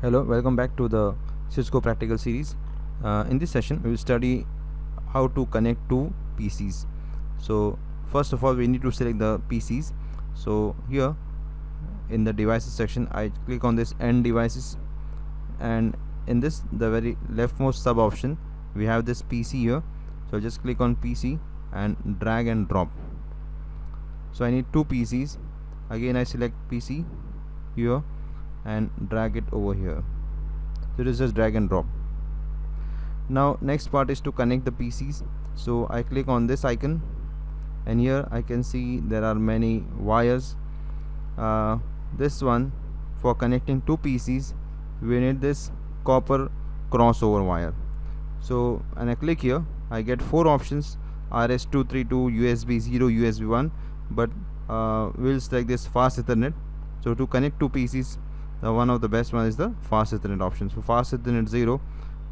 Hello, welcome back to the Cisco practical series. In this session, we will study how to connect two PCs. So, first of all, we need to select the PCs. So, here in the devices section, I click on this End Devices, and in this, the very leftmost sub option, we have this PC here. So, just click on PC and drag and drop. So, I need two PCs. Again, I select PC here and drag it over here. So it is just drag and drop. Now next part is to connect the PCs. So I click on this icon, and here I can see there are many wires. This one, for connecting two PCs, we need this copper crossover wire. So when I click here, I get four options: RS232, USB 0, USB 1, but we'll select this fast Ethernet. So to connect two PCs, one of the best one is the fast Ethernet option. So fast Ethernet 0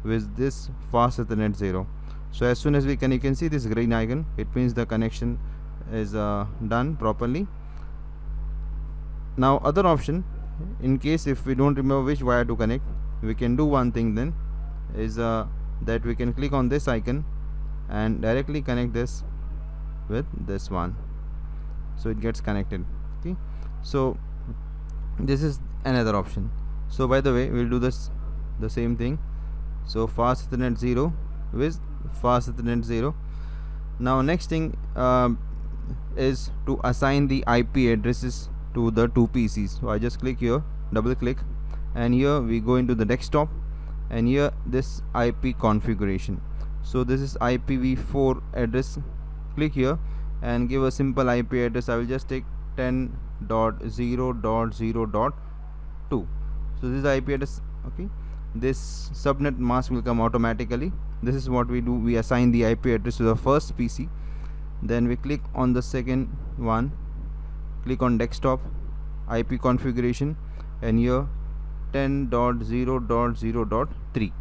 with this fast Ethernet 0. So as soon as we you can see this green icon, it means the connection is done properly. Now other option, in case if we don't remember which wire to connect, we can do one thing then is that we can click on this icon and directly connect this with this one, so it gets connected. Okay, so this is another option. So by the way, we'll do the same thing. So fast Ethernet 0 with fast Ethernet 0. Now next thing is to assign the IP addresses to the two PCs. So I just click here, double click, and here we go into the desktop, and here this IP configuration. So this is IPv4 address. Click here and give a simple IP address. I will just take 10.0.0.2. So this is the IP address. Okay, this subnet mask will come automatically. This is what we do: we assign the IP address to the first PC, then we click on the second one, click on desktop, IP configuration, and here 10.0.0.3.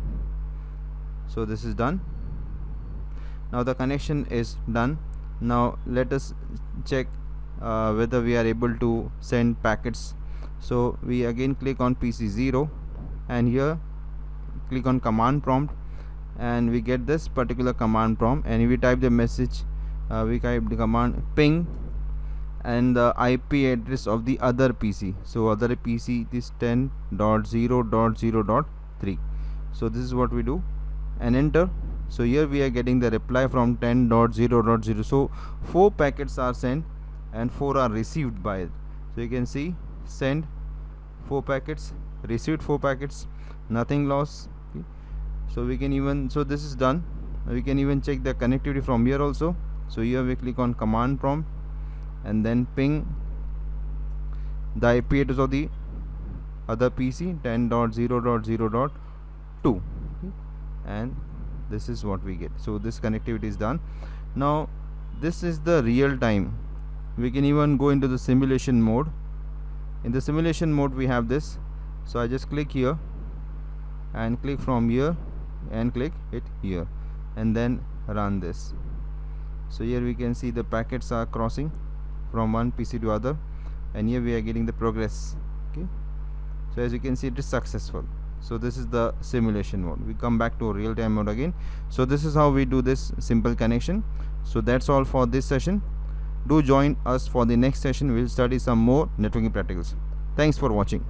so this is done. Now the connection is done. Now let us check whether we are able to send packets. So we again click on PC 0, and here click on command prompt, and we get this particular command prompt, and we type the message. We type the command ping and the IP address of the other PC. So other PC is 10.0.0.3. so this is what we do, and enter. So here we are getting the reply from 10.0.0. so 4 packets are sent and 4 are received by it. So you can see send 4 packets, received 4 packets, nothing lost. Okay, so we can even, so this is done. We can even check the connectivity from here also. So here we click on command prompt and then ping the IP address of the other PC 10.0.0.2. okay, and this is what we get. So this connectivity is done. Now this is the real time. We can even go into the simulation mode. In the simulation mode we have this. So I just click here and click from here and click it here, and then run this. So here we can see the packets are crossing from one PC to other, and here we are getting the progress. Okay, so as you can see, it is successful. So this is the simulation mode. We come back to real time mode again. So this is how we do this simple connection. So that's all for this session. Do join us for the next session. We'll study some more networking practicals. Thanks for watching.